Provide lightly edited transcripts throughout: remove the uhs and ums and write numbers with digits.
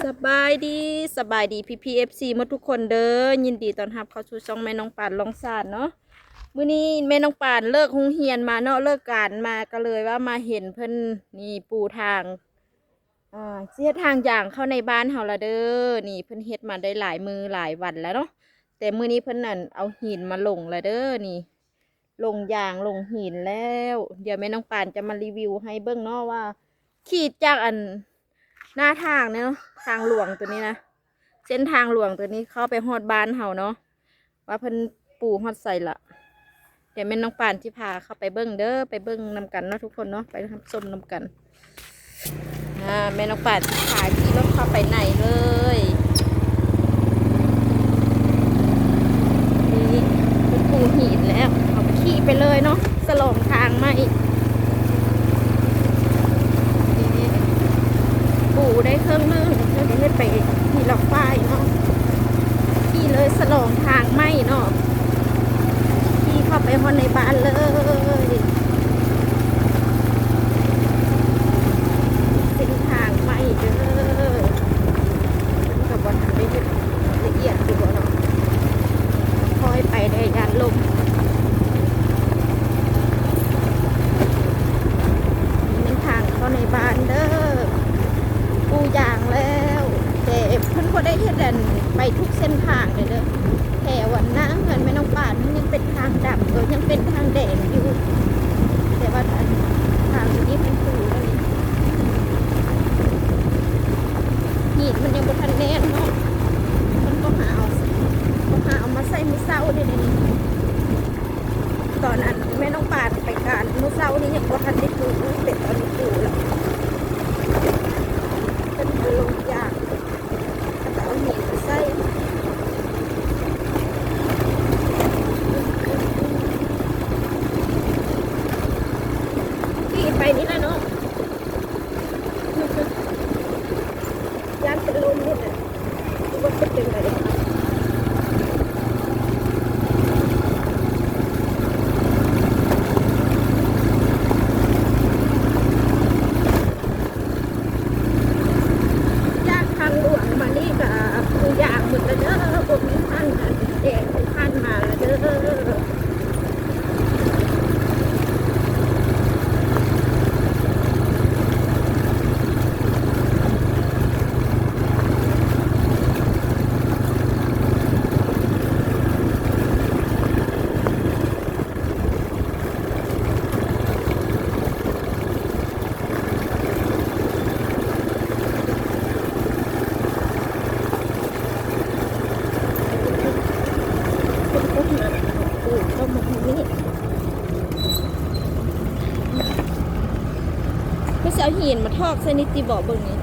สบายดีพี่พีเอฟซีมาทุกคนเด้อยินดีต้อนรับเข้าสู่ช่องแม่น้องปานลองสานเนาะมื้อนี้แม่น้องปานเลิกโรงเรียนมาเนาะเลิกการมาก็เลยว่ามาเห็นเพิ่นนี่ปูทางเสียทางอย่างเข้าในบ้านเฮาละเด้อนี่เพิ่นเฮ็ดมาได้หลายมือหลายวันแล้วเนาะแต่มื้อนี้เพิ่นนั่นเอาหินมาลงละเด้อนี่ลงยางลงหินแล้วเดี๋ยวแม่น้องปานจะมารีวิวให้เบิ่งเนาะว่าขีดจากหน้าทางเนี่ยเนาะทางหลวงตัวนี้นะเส้นทางหลวงตัวนี้เข้าไปฮอดบ้านเฮาเนาะว่าเพิ่นปูฮอดใส่ละเดี๋ยวแม่น้องปานที่พาเข้าไปเบิ้งเด้อไปเบิ้งนำกันเนาะทุกคนเนาะไปทำส้มนำกันแม่น้องปานที่พาขี่รถเข้าไปไหนเลยนี่เป็นปูหินแล้วเอาไปขี่ไปเลยเนาะสลองทางมาอีกปูได้เครื่องนึงเพื่อจะให้ไปที่หลักไฟเนาะขี่เลยสลองทางไม่เนาะขี่เข้าไปฮอนในบ้านเลยเส้นทางไม่เด้อมันกับวันทำได้ละเอียดดีกว่าเนาะค่อยไปได้ยานลมนี่ทางเข้าในบ้านเด้อปูอย่างแล้วแต่เพิ่นก็ได้เฮ็ดอันไปทุกเส้นทางเลยเด้อแถววันน้ำเงินแม่น้องป่านมันยังเป็นทางดำยังเป็นทางแดงอยู่แต่ว่าทางนี้เป็นปูเลยหีดมันยังบนทันแน่นเนาะมันก็หาเอามาใส่มือเศร้าได้เลยตอนนั้นแม่น้องป่านไปการมือเศร้านี่ยังบนทันได้ปูแต่ตอนนี้ปูแล้วเป็นลงยากเอาหินมาใส่ที่ไปนี่แหละเนาะยานเป็นลมนี่แหละว่าจะเป็นอะไรไม่ใช่เอาหินมาทอกเส้นนิติบอกเบิ่งนี้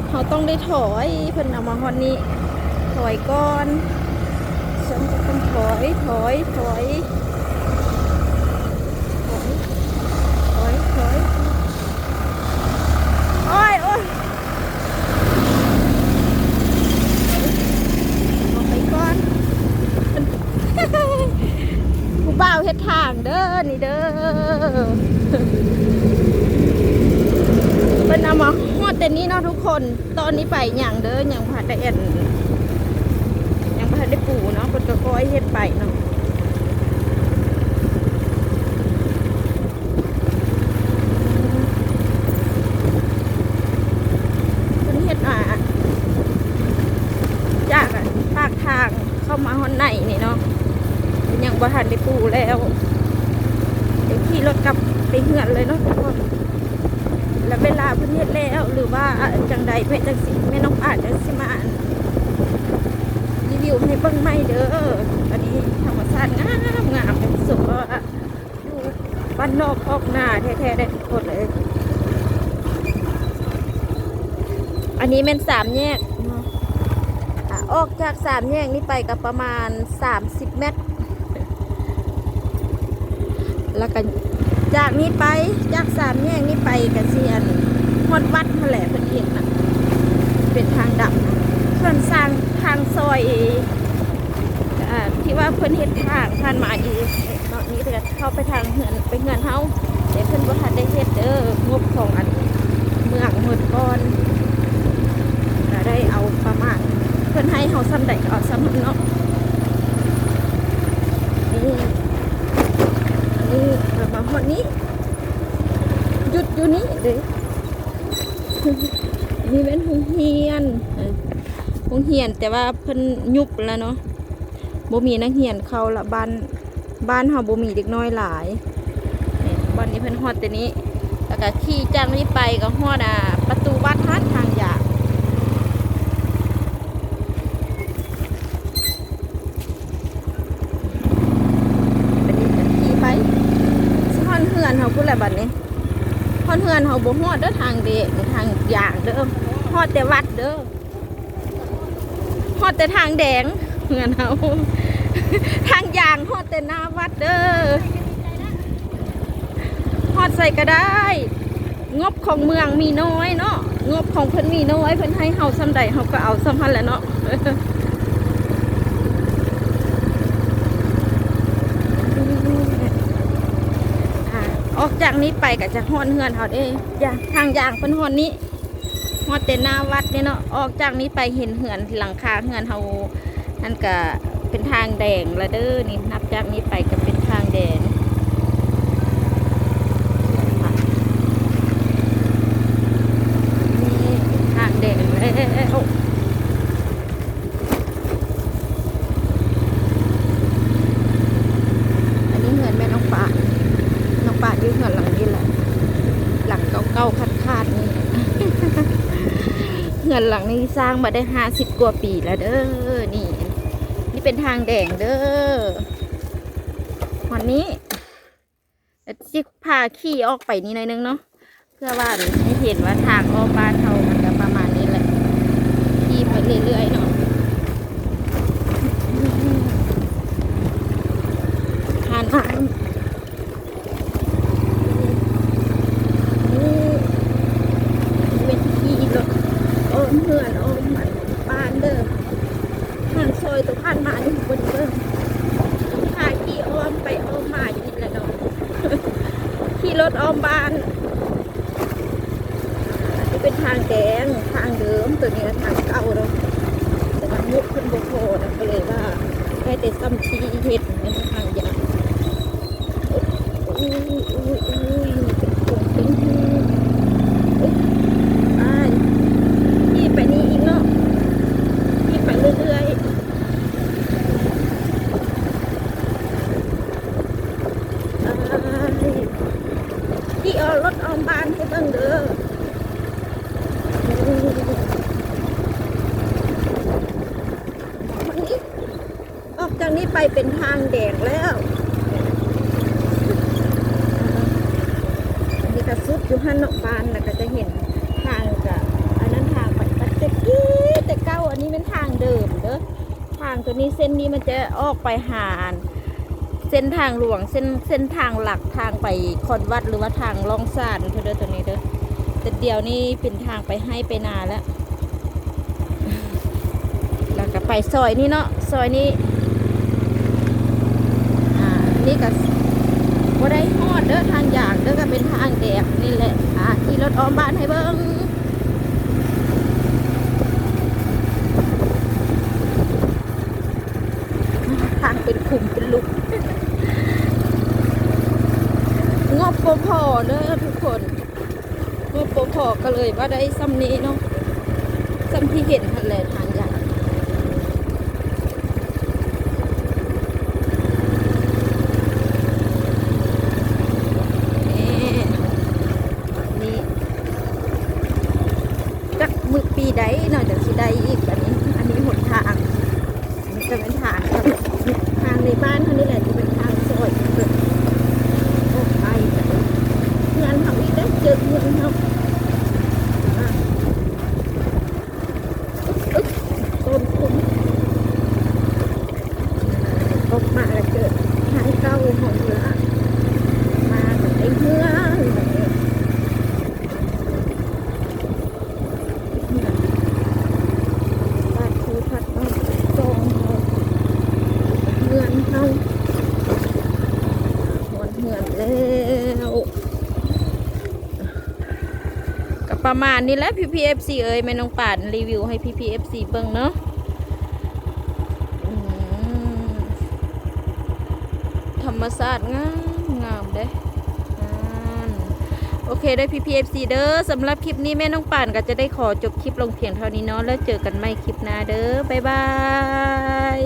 เขาต้องได้ถอยเพิ่นเอามาฮอนนี้ถอยก่อนฉันจะต้องถอยโอ้ยออกไปก่อนผู้บ่าวเฮ็ดทางเด้อนี่เด้อเป็นเอามาฮอดแต่นี้เนาะทุกคนตอนนี้ไปอย่างเด้ออย่างผ่านได้ยังผ่านได้ปูเนาะคนก็ค่อยเฮ็ดไปเนาะคนเฮ็ดจากภาคทางเข้ามาฮอดไหนนี่เนาะยังบ่ทันได้ปูแล้วเดี๋ยวขี่รถกลับไปเฮือนเลยเนาะทุกคนแล้วเวลาเพิ่นเฮ็ดแล้วหรือว่าจังใดแม่จังสิแม่น้องป่านจังสิมารีวิวให้เบิ่งใหม่เด้ออันนี้ธรรมชาติงามเป็นสุดว่าอยู่บ้านนอกออกหน้าแท้ๆได้ทุกคนเลยอันนี้เป็น3 แยกออกจาก3 แยกนี้ไปก็ประมาณ30 เมตรแล้วก็จากนี้ไปจาก3 แยกนี้ไปกับเซียนฮอดวัดมาแหละเพิ่นเห็นน่ะเป็นทางดำนะเพิ่นสร้างทางซอยที่ว่าเพิ่นเฮ็ดทางผ่านมาอยู่ตอนนี้เพิ่นเข้าไปทางเฮือนไปเฮือนเฮาแต่เพิ่นบ่ทันได้เฮ็ดเด้องบของเมืองหมดก่อนได้ พิ่นให้เฮาซ้ำใดก็เอาซ้ำนั้นเนาะนี่อันนี้มาฮอดนี้หยุดอยู่นี่เด้นี่เป็นโรงเรียนโรงเรียนแต่ว่าเพิ่นยุบแล้วเนาะบ่มีนักเรียนเข้าละบ้านเฮาบ่มีเด็กน้อยหลายนี่บ้านนี้เพิ่นฮอดแต่นี้แล้วก็ขี่จากนี้ไปก็ฮอดประตูวัดทางยาวอันนี้ก็ขี่ไปสิฮอดเฮือนเฮาพุ่นแหละบัดนี้ฮอดเฮือนเฮาบ่ฮอดเด้อทางเด็กทางยางเด้อฮอดแต่วัดเด้อฮอดแต่ทางแดงเฮือนเฮาทางยางฮอดแต่หน้าวัดเด้อฮอดใส่ก็ได้งบของเมืองมีน้อยเนาะงบของเพิ่นมีน้อยเพิ่นให้เฮาซ้ำใดเฮาก็เอาซ้ำพันแหละเนาะออกจากนี้ไปก็จะฮอดเฮือนเฮาเด้ทางยางเพิ่นฮอดนี้ฮอดแต่หน้าวัดเนี่ยเนาะออกจากนี้ไปเห็นเฮือนหลังคาเฮือนเฮานั่นก็เป็นทางแดงละเด้อนี่นับจากนี้ไปก็เป็นทางแดงนี่ทางแดงแล้วอันนี้เงินแม่น้องป่าอยู่เงินหลังนี้แหละหลังเก่าๆคาดๆนี่เงินหลังนี้สร้างมาได้50 กว่าปีแล้วเด้อนี่เป็นทางแดงเด้อวันนี้จิกพาขี่ออกไปนี่หน่อยนึงเนาะเพื่อว่าให้เห็นว่าทางออกบ้านเขามันจะประมาณนี้แหละขี่ไปเรื่อยๆเนาะทานน้ำนี่เป็นขี่รถอ้อมเพื่อนอ้อมบ้านเด้อทางซอยตรงผ่านมานี่บนเด้อพาขี่อ้อมไปอ้อมมาอยู่นี่แหละเนาะขี่รถอ้อมบ้านนี่เป็นทางแดงทางเดิมตัวนี้ทางเก่าเนาะแต่ว่ายุบขึ้นโบโพนะก็เลยว่าได้แต่ซ้ำทีเห็ดในทางยาวอุ้ยเป็นโค้งเป็นขี่ไปนี่อีกเนาะขี่ไปเรื่อยๆที่เอารถออมบ้านให้เบิ่งเด้อนี้ออกจากนี้ไปเป็นทางแดงแล้วอันนี้ก็สุดอยู่หันนอกบ้านนะก็จะเห็นทางกับอันนั้นทางไปตัดแต่เก้าอันนี้เป็นทางเดิมเด้อทางตัวนี้เส้นนี้มันจะออกไปหาเส้นทางหลวงเส้นทางหลักทางไปคอนวัดหรือว่าทางล่องซานเด้อตัวนี้เด้อแต่เดี๋ยวนี้เป็นทางไปให้ไปนาแล้วแล้วก็ไปซอยนี้เนาะซอยนี้นี่ก็บ่ได้ฮอดเด้อทางยางเด้อก็เป็นทางแดงนี่แหละขี่รถอ้อมบ้านให้เบิ่งทางเป็นขุมเป็นลุกงบบ่พอเด้อทุกคนงบบ่พอก็เลยว่าได้ซ้ำนี้เนาะซ้ำที่เห็นนั่นแหละทางยางมือปีใดเนาะจะสิได้อีกแบบนี้อันนี้หนทางมันจะเป็นทางในบ้านเขานี่แหละจะเป็นทางซอยเกิดออกไปเงินเขาอีกได้เจอเงินเขาต้นคุ้มออกมาแล้วเกิดทางเก้าหงละมาแบบไอ้เงื่อนแบบนี้ประมาณนี้แหละ PPFC เอ้ยแม่น้องป่านรีวิวให้ PPFC เบิ่งเนาะ รรมชาติงามงามเด้อ่านโอเคได้พี่พีเอฟซีเด้อสำหรับคลิปนี้แม่น้องป่านก็จะได้ขอจบคลิปลงเพียงเท่านี้เนาะแล้วเจอกันใหม่คลิปหน้าเด้อบ๊ายบาย